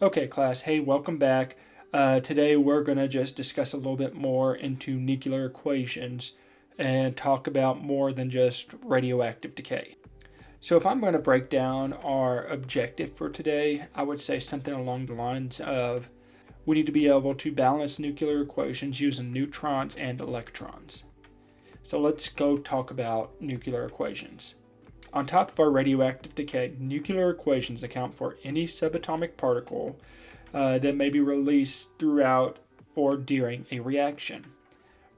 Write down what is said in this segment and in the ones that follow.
Okay, class. Hey, welcome back. Today we're going to just discuss a little bit more into nuclear equations and talk about more than just radioactive decay. So if I'm going to break down our objective for today, I would say something along the lines of we need to be able to balance nuclear equations using neutrons and electrons. So let's go talk about nuclear equations. On top of our radioactive decay, nuclear equations account for any subatomic particle that may be released throughout or during a reaction.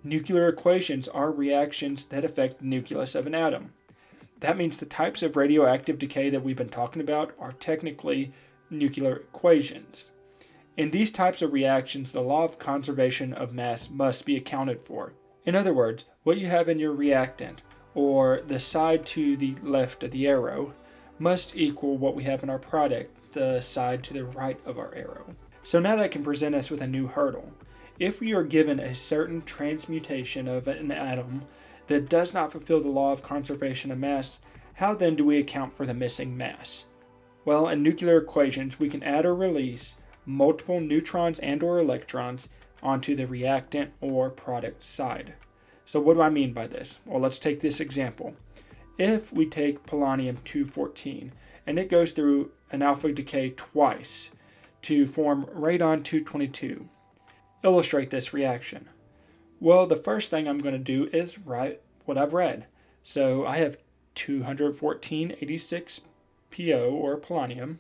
Nuclear equations are reactions that affect the nucleus of an atom. That means the types of radioactive decay that we've been talking about are technically nuclear equations. In these types of reactions, the law of conservation of mass must be accounted for. In other words, what you have in your reactant, or the side to the left of the arrow, must equal what we have in our product, the side to the right of our arrow. So now that can present us with a new hurdle. If we are given a certain transmutation of an atom that does not fulfill the law of conservation of mass, how then do we account for the missing mass? Well, in nuclear equations, we can add or release multiple neutrons and or electrons onto the reactant or product side. So what do I mean by this? Well, let's take this example. If we take polonium-214 and it goes through an alpha decay twice to form radon-222, illustrate this reaction. Well, the first thing I'm going to do is write what I've read. So I have 214.86 PO or polonium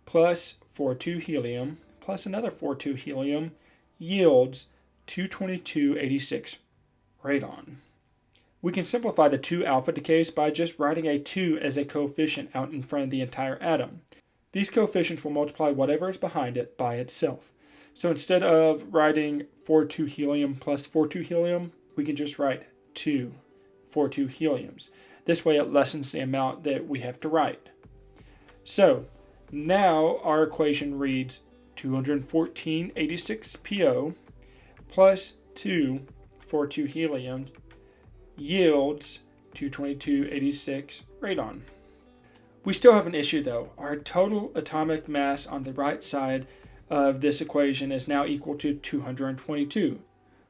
plus 42 helium plus another 42 helium yields 222.86 radon. We can simplify the two alpha decays by just writing a 2 as a coefficient out in front of the entire atom. These coefficients will multiply whatever is behind it by itself. So instead of writing 42 helium plus 42 helium, we can just write 2 42 heliums. This way it lessens the amount that we have to write. So now our equation reads 214.86 PO plus 2 42 helium yields 222.86 radon. We still have an issue though. Our total atomic mass on the right side of this equation is now equal to 222,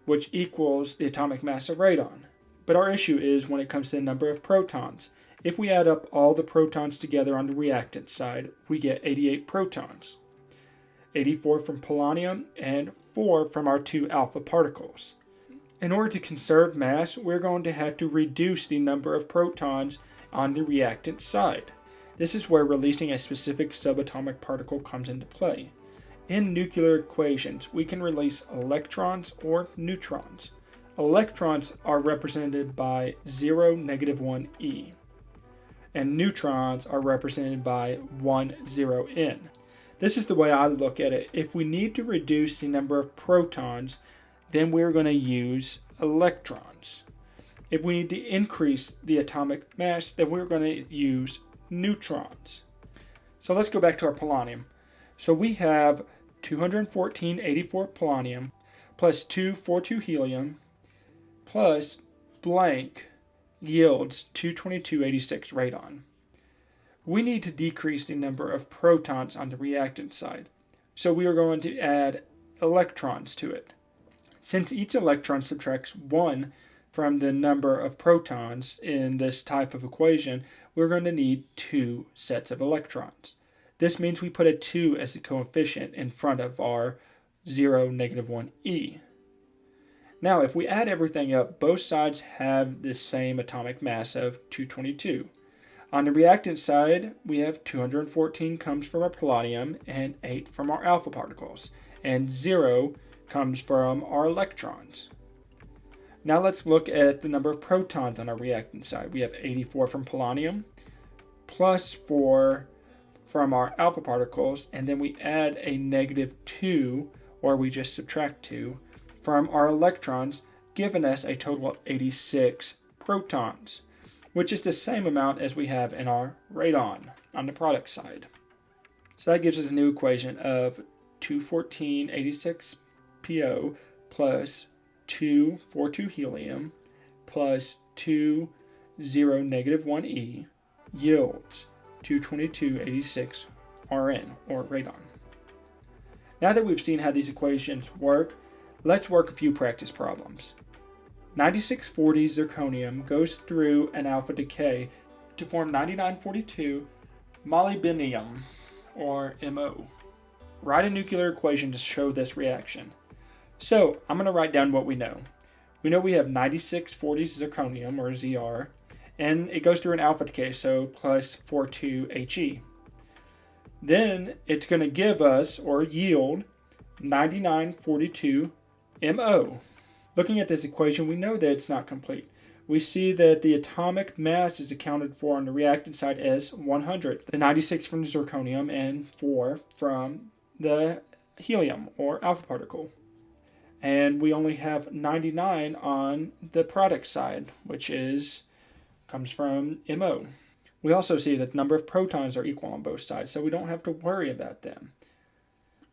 which equals the atomic mass of radon. But our issue is when it comes to the number of protons. If we add up all the protons together on the reactant side, we get 88 protons. 84 from polonium and 4 from our two alpha particles. In order to conserve mass, we're going to have to reduce the number of protons on the reactant side. This is where releasing a specific subatomic particle comes into play. In nuclear equations, we can release electrons or neutrons. Electrons are represented by 0, -1 e, and neutrons are represented by 1, 0 n. This is the way I look at it. If we need to reduce the number of protons, then we're going to use electrons. If we need to increase the atomic mass, then we're going to use neutrons. So let's go back to our polonium. So we have 214.84 polonium plus 242 helium plus blank yields 222.86 radon. We need to decrease the number of protons on the reactant side. So we are going to add electrons to it. Since each electron subtracts 1 from the number of protons in this type of equation, we're going to need 2 sets of electrons. This means we put a 2 as a coefficient in front of our 0, -1 e. Now, if we add everything up, both sides have the same atomic mass of 222. On the reactant side, we have 214 comes from our polonium and 8 from our alpha particles, and 0 comes from our electrons. Now let's look at the number of protons on our reactant side. We have 84 from polonium, plus 4 from our alpha particles, and then we add a -2, or we just subtract 2, from our electrons, giving us a total of 86 protons, which is the same amount as we have in our radon on the product side. So that gives us a new equation of 214.86 PO plus 2 42 helium plus 2 0 -1 e yields 222.86 Rn, or radon. Now that we've seen how these equations work, let's work a few practice problems. 9640 zirconium goes through an alpha decay to form 9942 molybdenum, or Mo. Write a nuclear equation to show this reaction. So I'm going to write down what we know. We know we have 9640 zirconium, or Zr, and it goes through an alpha decay, so plus 42 He. Then it's going to give us, or yield, 9942 Mo. Looking at this equation, we know that it's not complete. We see that the atomic mass is accounted for on the reactant side as 100, the 96 from the zirconium and 4 from the helium, or alpha particle. And we only have 99 on the product side, which comes from Mo. We also see that the number of protons are equal on both sides, so we don't have to worry about them.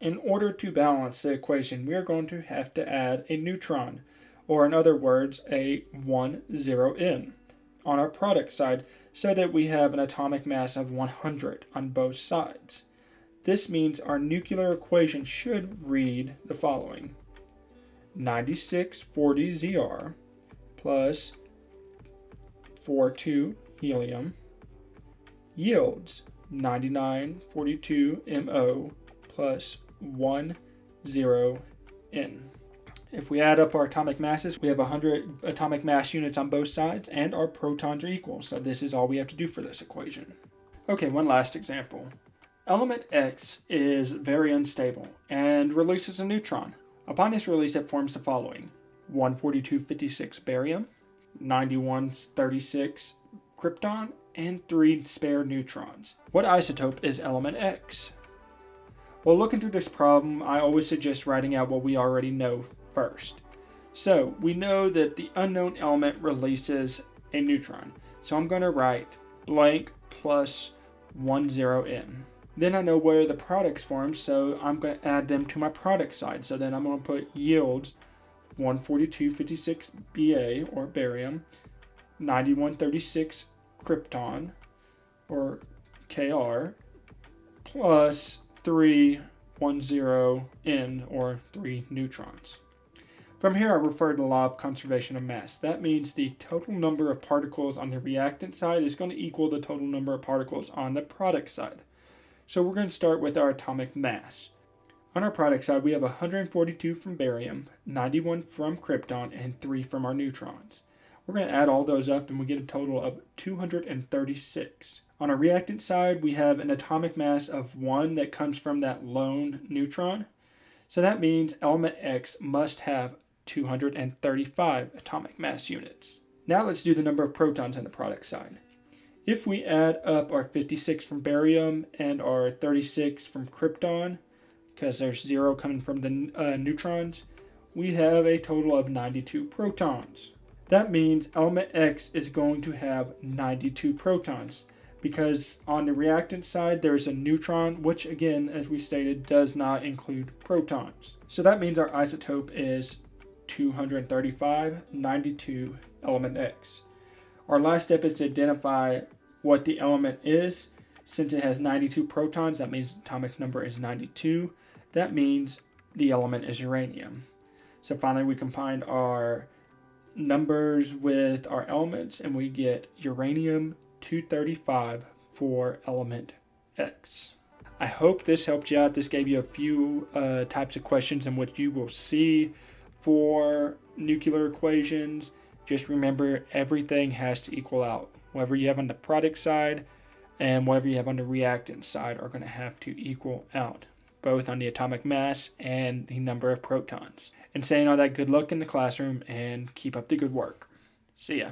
In order to balance the equation, we are going to have to add a neutron, or in other words, a 10N, on our product side, so that we have an atomic mass of 100 on both sides. This means our nuclear equation should read the following: 9640 Zr plus 42 helium yields 9942 Mo plus 10N. If we add up our atomic masses, we have 100 atomic mass units on both sides, and our protons are equal, so this is all we have to do for this equation. Okay, one last example. Element X is very unstable and releases a neutron. Upon its release, it forms the following: 14256 barium, 9136 krypton, and 3 spare neutrons. What isotope is element X? Well, looking through this problem, I always suggest writing out what we already know first. So, we know that the unknown element releases a neutron. So I'm going to write blank plus 10N. Then I know where the products form, so I'm going to add them to my product side. So then I'm going to put yields 14256 Ba, or barium, 9136 krypton, or Kr, plus 310N, or 3 neutrons. From here, I refer to the law of conservation of mass. That means the total number of particles on the reactant side is going to equal the total number of particles on the product side. So we're going to start with our atomic mass. On our product side, we have 142 from barium, 91 from krypton, and 3 from our neutrons. We're going to add all those up and we get a total of 236. On our reactant side, we have an atomic mass of 1 that comes from that lone neutron. So that means element X must have 235 atomic mass units. Now let's do the number of protons on the product side. If we add up our 56 from barium and our 36 from krypton, because there's 0 coming from the neutrons, we have a total of 92 protons. That means element X is going to have 92 protons, because on the reactant side there's a neutron, which again, as we stated, does not include protons. So that means our isotope is 235, 92, element X. Our last step is to identify what the element is. Since it has 92 protons, that means the atomic number is 92. That means the element is uranium. So finally, we combine our numbers with our elements, and we get uranium 235 for element X. I hope this helped you out. This gave you a few types of questions in which you will see for nuclear equations. Just remember, everything has to equal out. Whatever you have on the product side and whatever you have on the reactant side are going to have to equal out, both on the atomic mass and the number of protons. And saying all that, good luck in the classroom and keep up the good work. See ya.